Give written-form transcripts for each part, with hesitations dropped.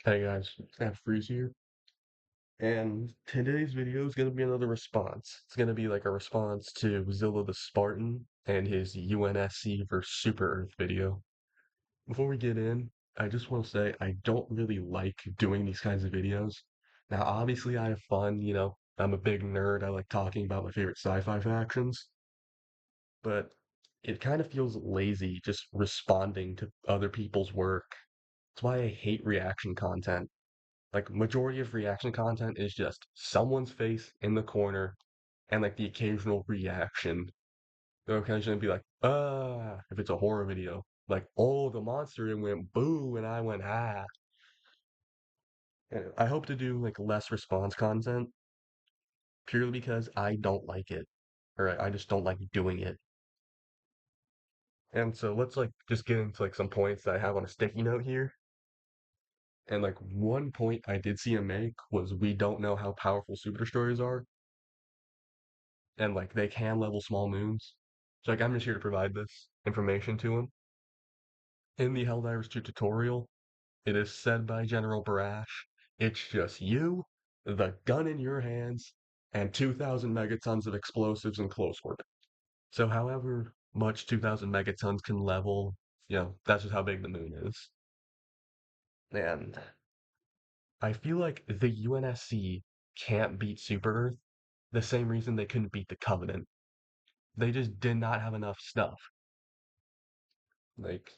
Hey guys, Snap Freeze here, and today's video is gonna be another response. It's gonna be like a response to Zilla the Spartan and his UNSC versus Super Earth video. Before we get in, I just want to say I don't really like doing these kinds of videos. Now, obviously, I have fun, I'm a big nerd. I like talking about my favorite sci-fi factions, but it kind of feels lazy just responding to other people's work. That's why I hate reaction content. Like majority of reaction content is just someone's face in the corner and like the occasional reaction. They'll occasionally be like, if it's a horror video. Like, oh, the monster and went boo and I went ah. And I hope to do like less response content purely because I don't like it. Or I just don't like doing it. And so let's like just get into like some points that I have on a sticky note here. And like one point I did see him make was we don't know how powerful super destroyers are. And like they can level small moons. So like I'm just here to provide this information to him. In the Helldivers 2 tutorial, it is said by General Barash, it's just you, the gun in your hands, and 2,000 megatons of explosives in close orbit. So however much 2,000 megatons can level, that's just how big the moon is. And I feel like the UNSC can't beat Super Earth the same reason they couldn't beat the Covenant. They just did not have enough stuff. Like,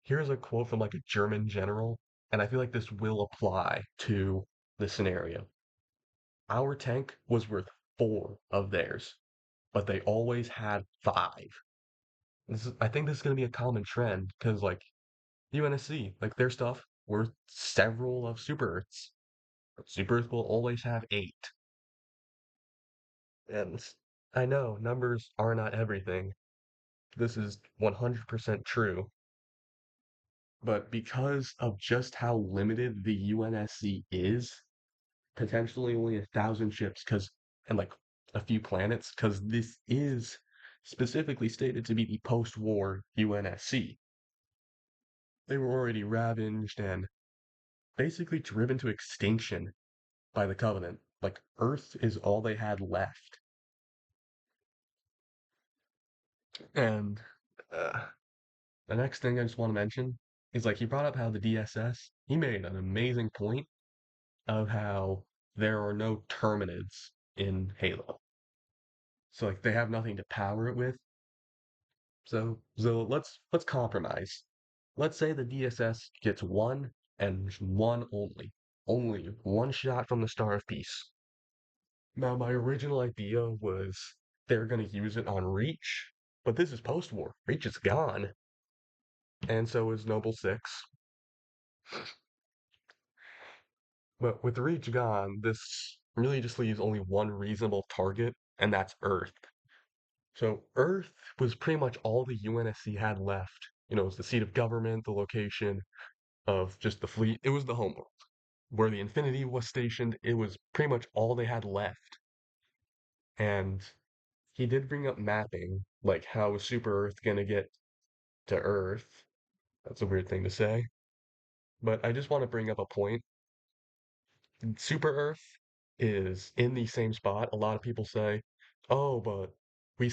here's a quote from like a German general, and I feel like this will apply to the scenario. Our tank was worth four of theirs, but they always had five. I think this is going to be a common trend because, like, UNSC, like, their stuff worth several of Super Earths. But Super Earth will always have eight. And I know numbers are not everything. This is 100% true. But because of just how limited the UNSC is, potentially only 1,000 ships, and like a few planets, because this is specifically stated to be the post-war UNSC. They were already ravaged and basically driven to extinction by the Covenant. Like Earth is all they had left. And uh, the next thing I just want to mention is like he brought up how the DSS, he made an amazing point of how there are no terminids in Halo. So like they have nothing to power it with. So let's compromise. Let's say the DSS gets one and one only. Only one shot from the Star of Peace. Now my original idea was they're gonna use it on Reach, but this is post-war. Reach is gone, and so is Noble Six. But with Reach gone, this really just leaves only one reasonable target, and that's Earth. So Earth was pretty much all the UNSC had left. It was the seat of government, the location of just the fleet. It was the homeworld. Where the Infinity was stationed, it was pretty much all they had left. And he did bring up mapping, like how is Super Earth gonna get to Earth? That's a weird thing to say. But I just want to bring up a point. Super Earth is in the same spot. A lot of people say, "Oh, but we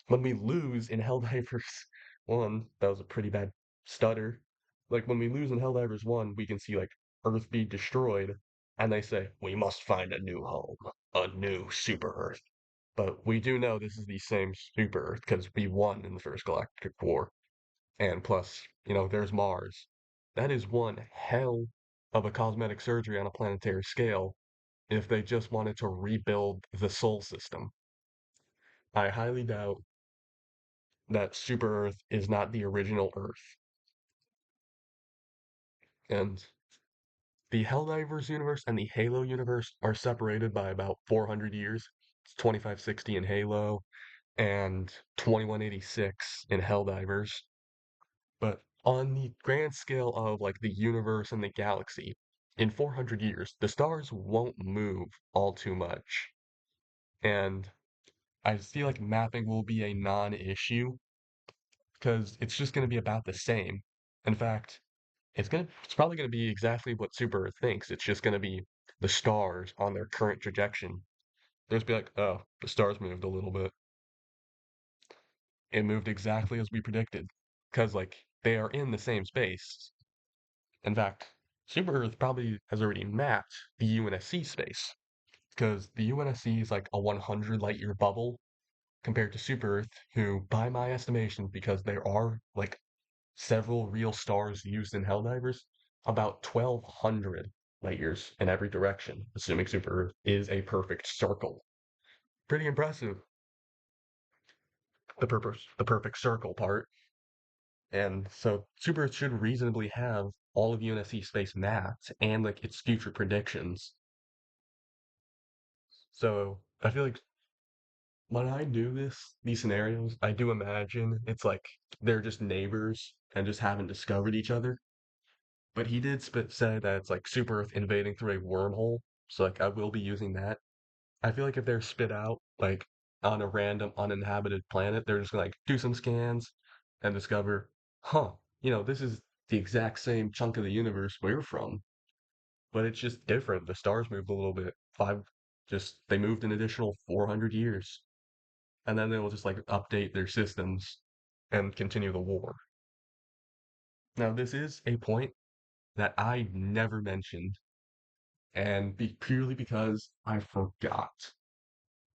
when we lose in Helldivers 1, that was a pretty bad stutter. Like when we lose in Helldivers 1, we can see like Earth be destroyed, and they say, "We must find a new home, a new Super Earth." But we do know this is the same Super Earth because we won in the first Galactic War. And plus, there's Mars. That is one hell of a cosmetic surgery on a planetary scale if they just wanted to rebuild the Sol system. I highly doubt that Super Earth is not the original Earth. And the Helldivers universe and the Halo universe are separated by about 400 years. It's 2560 in Halo and 2186 in Helldivers. But on the grand scale of like the universe and the galaxy, in 400 years, the stars won't move all too much. And I feel like mapping will be a non-issue because it's just going to be about the same. In fact, It's probably gonna be exactly what Super Earth thinks. It's just gonna be the stars on their current trajectory. They'll just be like, oh, the stars moved a little bit. It moved exactly as we predicted. Because like they are in the same space. In fact, Super Earth probably has already mapped the UNSC space. Because the UNSC is like a 100 light year bubble compared to Super Earth, who, by my estimation, because there are like several real stars used in Helldivers, about 1,200 light years in every direction, assuming Super Earth is a perfect circle. Pretty impressive, the perfect circle part. And so Super Earth should reasonably have all of UNSC space mapped and like its future predictions. So I feel like when I do these scenarios, I do imagine it's like they're just neighbors and just haven't discovered each other. But he did say that it's like Super Earth invading through a wormhole. So like I will be using that. I feel like if they're spit out like on a random uninhabited planet, they're just gonna like do some scans and discover, huh, this is the exact same chunk of the universe we're from, but it's just different. The stars moved a little bit. They moved an additional 400 years, and then they'll just like update their systems and continue the war. Now, this is a point that I never mentioned, and purely because I forgot.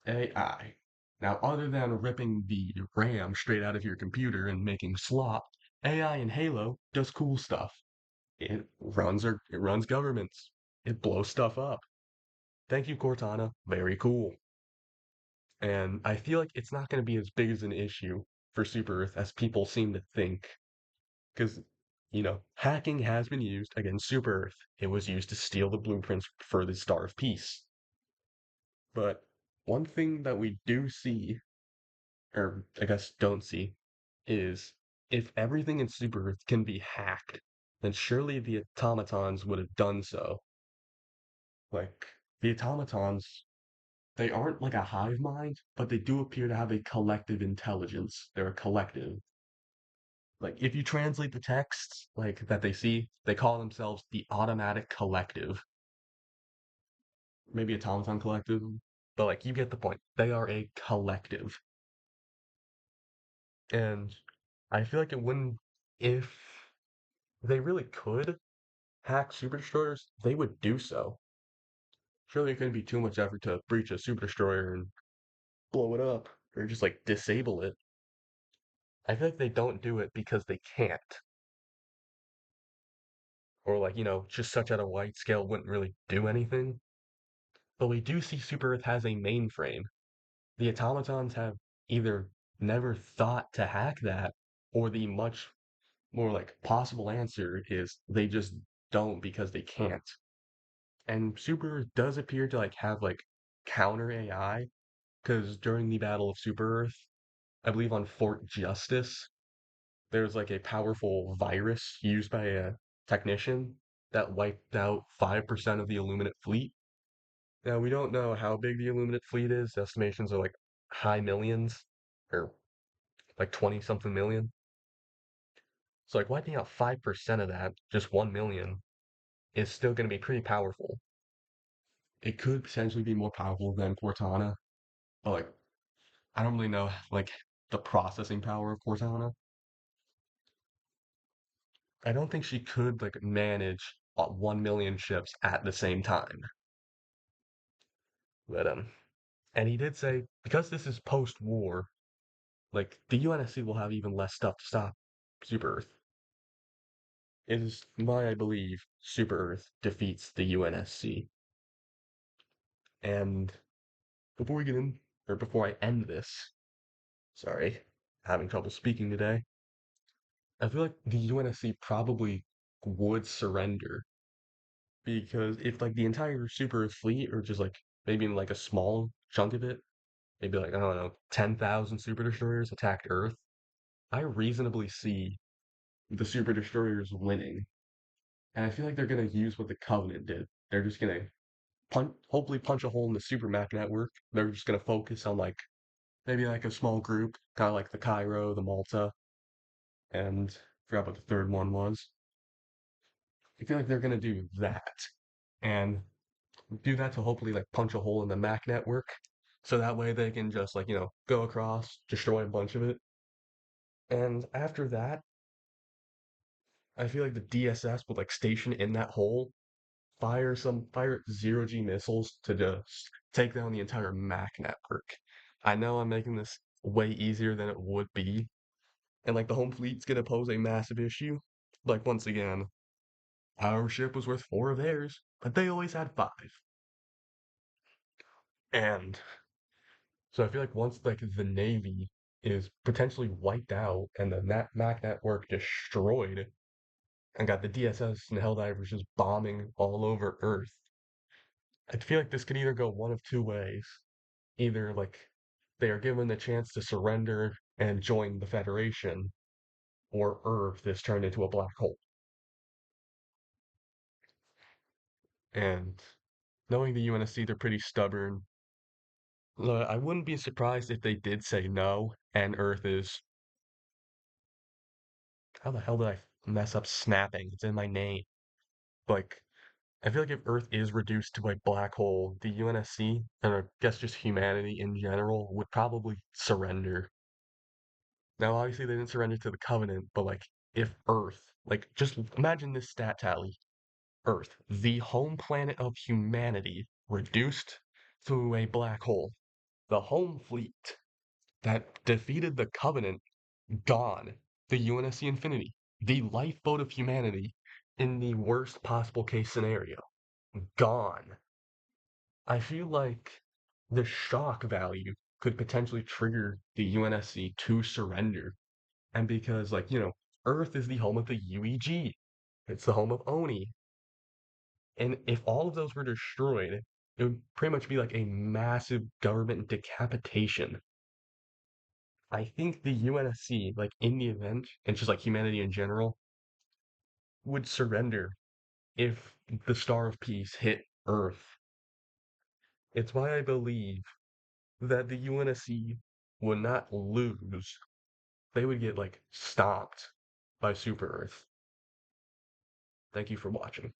AI. Now, other than ripping the RAM straight out of your computer and making slop, AI in Halo does cool stuff. It runs governments. It blows stuff up. Thank you, Cortana. Very cool. And I feel like it's not going to be as big as an issue for Super Earth as people seem to think. Because, hacking has been used against Super Earth. It was used to steal the blueprints for the Star of Peace. But one thing that we do see, or I guess don't see, is if everything in Super Earth can be hacked, then surely the automatons would have done so. Like, the automatons, they aren't like a hive mind, but they do appear to have a collective intelligence. They're a collective. Like, if you translate the texts like that they see, they call themselves the automatic collective. Maybe automaton collective, but like you get the point. They are a collective. And I feel like it wouldn't if they really could hack super destroyers, they would do so. Surely it couldn't be too much effort to breach a super destroyer and blow it up or just like disable it. I feel like they don't do it because they can't. Or like, just such at a wide scale wouldn't really do anything. But we do see Super Earth has a mainframe. The automatons have either never thought to hack that, or the much more like possible answer is they just don't because they can't. And Super Earth does appear to like have like counter AI because during the Battle of Super Earth, I believe on Fort Justice, there's like a powerful virus used by a technician that wiped out 5% of the Illuminate fleet. Now, we don't know how big the Illuminate fleet is. Estimations are like high millions or like 20 something million. So, like, wiping out 5% of that, just 1 million, is still going to be pretty powerful. It could potentially be more powerful than Cortana, but like, I don't really know like the processing power of Cortana. I don't think she could like manage 1 million ships at the same time. But and he did say because this is post-war, like the UNSC will have even less stuff to stop Super Earth. It is why I believe Super Earth defeats the UNSC. And before we get in, or before I end this, sorry, having trouble speaking today. I feel like the UNSC probably would surrender because if like the entire Super Earth fleet, or just like maybe in like a small chunk of it, maybe like I don't know, 10,000 super destroyers attacked Earth, I reasonably see the super destroyers winning, and I feel like they're gonna use what the Covenant did. They're just gonna hopefully punch a hole in the supermech network. They're just gonna focus on like maybe like a small group, kind of like the Cairo, the Malta, and I forgot what the third one was. I feel like they're gonna do that. And do that to hopefully like punch a hole in the Mac network. So that way they can just like, go across, destroy a bunch of it. And after that, I feel like the DSS would like station in that hole, fire zero G missiles to just take down the entire Mac network. I know I'm making this way easier than it would be, and like the home fleet's gonna pose a massive issue. Like once again, our ship was worth four of theirs, but they always had five. And so I feel like once like the Navy is potentially wiped out and the Mac network destroyed and got the DSS and Helldivers just bombing all over Earth, I feel like this could either go one of two ways. Either like they are given the chance to surrender and join the Federation, or Earth is turned into a black hole. And knowing the UNSC, they're pretty stubborn. I wouldn't be surprised if they did say no, and Earth is. How the hell did I mess up snapping? It's in my name. Like, I feel like if Earth is reduced to a black hole, the UNSC, and I guess just humanity in general, would probably surrender. Now, obviously, they didn't surrender to the Covenant, but like, if Earth, like, just imagine this stat tally: Earth, the home planet of humanity, reduced to a black hole. The home fleet that defeated the Covenant, gone. The UNSC Infinity, the lifeboat of humanity in the worst possible case scenario, gone. I feel like the shock value could potentially trigger the UNSC to surrender. And because, like, Earth is the home of the UEG, it's the home of Oni. And if all of those were destroyed, it would pretty much be like a massive government decapitation. I think the UNSC, like in the event, and just like humanity in general, would surrender if the Star of Peace hit Earth. It's why I believe that the UNSC would not lose. They would get like stopped by Super Earth. Thank you for watching.